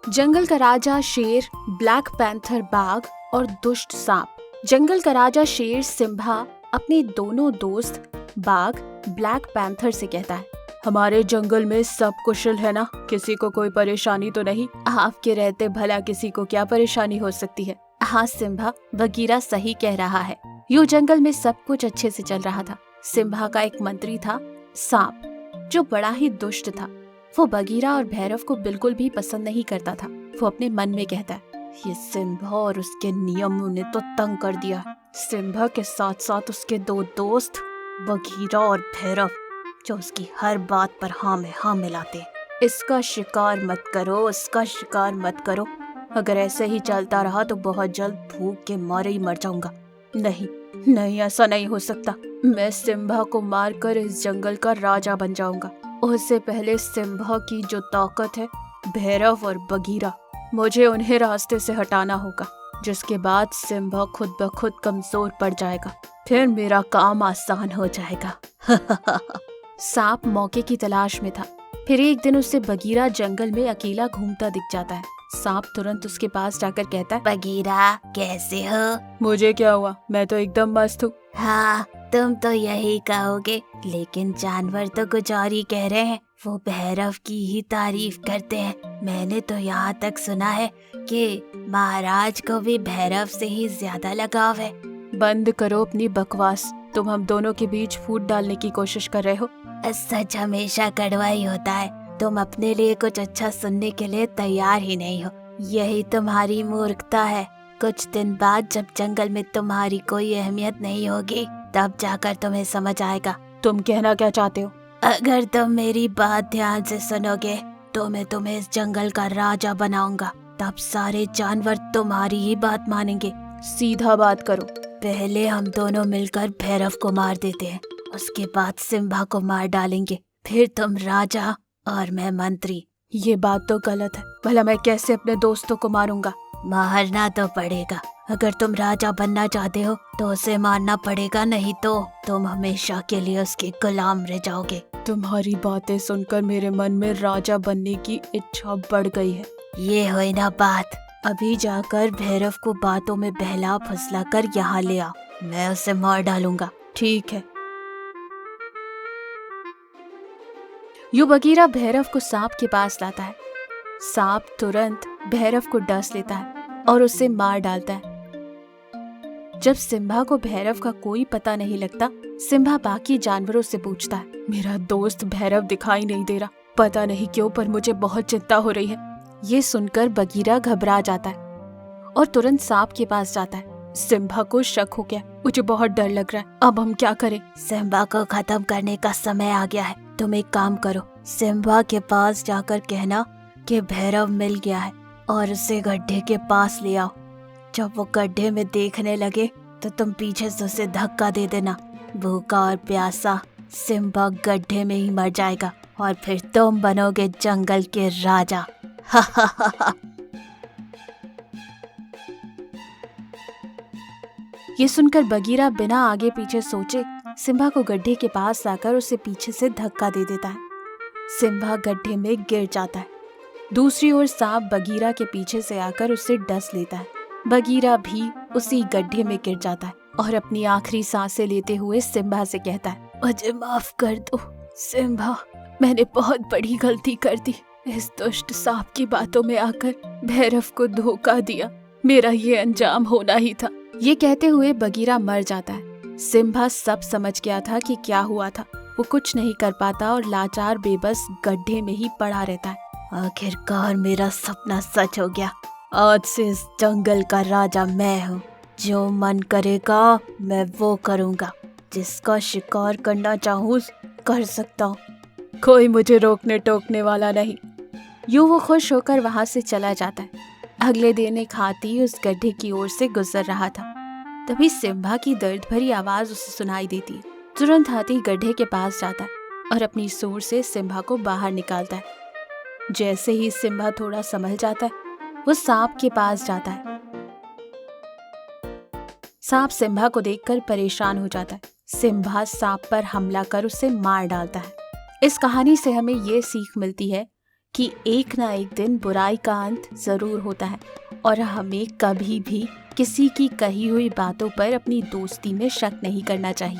जंगल का राजा शेर, black panther बाघ और दुष्ट सांप। जंगल का राजा शेर सिम्बा अपने दोनों दोस्त बाघ ब्लैक पैंथर से कहता है, हमारे जंगल में सब कुशल है ना? किसी को कोई परेशानी तो नहीं? आपके रहते भला किसी को क्या परेशानी हो सकती है? हाँ सिम्बा, बगीरा सही कह रहा है। यूं जंगल में सब कुछ अच्छे से चल रहा था। सिम्बा का एक मंत्री था सांप, जो बड़ा ही दुष्ट था। वो बगीरा और भैरव को बिल्कुल भी पसंद नहीं करता था। वो अपने मन में कहता है, ये सिम्बा और उसके नियमों ने तो तंग कर दिया। सिम्बा के साथ साथ उसके दो दोस्त बगीरा और भैरव, जो उसकी हर बात पर हाँ में हाँ मिलाते। इसका शिकार मत करो, उसका शिकार मत करो। अगर ऐसे ही चलता रहा तो बहुत जल्द भूख के मारे ही मर जाऊंगा। नहीं नहीं, ऐसा नहीं हो सकता। मैं सिम्बा को मारकर इस जंगल का राजा बन जाऊंगा। उससे पहले सिम्बा की जो ताकत है, भैरव और बगीरा, मुझे उन्हें रास्ते से हटाना होगा। जिसके बाद सिम्बा खुद ब खुद कमजोर पड़ जाएगा। फिर मेरा काम आसान हो जाएगा। सांप मौके की तलाश में था। फिर एक दिन उससे बगीरा जंगल में अकेला घूमता दिख जाता है। सांप तुरंत उसके पास जाकर कहता है, बगीरा कैसे हो? मुझे क्या हुआ, मैं तो एकदम मस्त हूँ। हाँ, तुम तो यही कहोगे, लेकिन जानवर तो कुछ और ही कह रहे हैं। वो भैरव की ही तारीफ करते हैं। मैंने तो यहाँ तक सुना है कि महाराज को भी भैरव से ही ज्यादा लगाव है। बंद करो अपनी बकवास। तुम हम दोनों के बीच फूट डालने की कोशिश कर रहे हो। सच हमेशा कड़वा ही होता है। तुम अपने लिए कुछ अच्छा सुनने के लिए तैयार ही नहीं हो। यही तुम्हारी मूर्खता है। कुछ दिन बाद जब जंगल में तुम्हारी कोई अहमियत नहीं होगी, तब जाकर तुम्हें समझ आएगा। तुम कहना क्या चाहते हो? अगर तुम मेरी बात ध्यान से सुनोगे तो मैं तुम्हें इस जंगल का राजा बनाऊंगा। तब सारे जानवर तुम्हारी ही बात मानेंगे। सीधा बात करो। पहले हम दोनों मिलकर भैरव को मार देते हैं, उसके बाद सिम्बा को मार डालेंगे। फिर तुम राजा और मैं मंत्री। ये बात तो गलत है। भला मैं कैसे अपने दोस्तों को मारूंगा? मारना तो पड़ेगा। अगर तुम राजा बनना चाहते हो तो उसे मारना पड़ेगा, नहीं तो तुम हमेशा के लिए उसके गुलाम रह जाओगे। तुम्हारी बातें सुनकर मेरे मन में राजा बनने की इच्छा बढ़ गई है। ये हुई ना बात। अभी जाकर भैरव को बातों में बहला फुसला कर यहाँ ले आ। मैं उसे मार डालूंगा। ठीक है। यूं बगीरा भैरव को सांप के पास लाता है। सांप तुरंत भैरव को डस लेता है और उसे मार डालता है। जब सिम्बा को भैरव का कोई पता नहीं लगता, सिम्बा बाकी जानवरों से पूछता है, मेरा दोस्त भैरव दिखाई नहीं दे रहा। पता नहीं क्यों, पर मुझे बहुत चिंता हो रही है। ये सुनकर बगीरा घबरा जाता है और तुरंत सांप के पास जाता है। सिम्बा को शक हो गया, मुझे बहुत डर लग रहा है। अब हम क्या करें? सिम्बा को खत्म करने का समय आ गया है। तुम एक काम करो, सिम्बा के पास जाकर कहना कि भैरव मिल गया है और उसे गड्ढे के पास ले आओ। जब वो गड्ढे में देखने लगे तो तुम पीछे से उसे धक्का दे देना। भूखा और प्यासा सिम्बा गड्ढे में ही मर जाएगा और फिर तुम बनोगे जंगल के राजा। ये सुनकर बगीरा बिना आगे पीछे सोचे सिम्बा को गड्ढे के पास लाकर उसे पीछे से धक्का दे देता है। सिम्बा गड्ढे में गिर जाता है। दूसरी ओर सांप बगीरा के पीछे से आकर उसे डस लेता है। बगीरा भी उसी गड्ढे में गिर जाता है और अपनी आखिरी सांसें लेते हुए सिम्बा से कहता है, मुझे माफ कर दो सिम्बा, मैंने बहुत बड़ी गलती कर दी। इस दुष्ट सांप की बातों में आकर भैरव को धोखा दिया। मेरा ये अंजाम होना ही था। ये कहते हुए बगीरा मर जाता है। सिम्बा सब समझ गया था कि क्या हुआ था। वो कुछ नहीं कर पाता और लाचार बेबस गड्ढे में ही पड़ा रहता है। आखिरकार मेरा सपना सच हो गया। आज से इस जंगल का राजा मैं हूँ। जो मन करेगा मैं वो करूँगा। जिसका शिकार करना चाहूँ कर सकता हूँ। कोई मुझे रोकने टोकने वाला नहीं। यूं वो खुश होकर वहां से चला जाता है। अगले दिन एक हाथी उस गड्ढे की ओर से गुजर रहा था। तभी सिम्बा की दर्द भरी आवाज उसे सुनाई देती है। तुरंत हाथी गड्ढे के पास जाता है और अपनी सूंड से सिम्बा को बाहर निकालता है। जैसे ही सिम्बा थोड़ा संभल जाता है, वो सांप के पास जाता है। सांप सिम्बा को देखकर परेशान हो जाता है। सिम्बा सांप पर हमला कर उसे मार डालता है। इस कहानी से हमें ये सीख मिलती है कि एक ना एक दिन बुराई का अंत जरूर होता है और हमें कभी भी किसी की कही हुई बातों पर अपनी दोस्ती में शक नहीं करना चाहिए।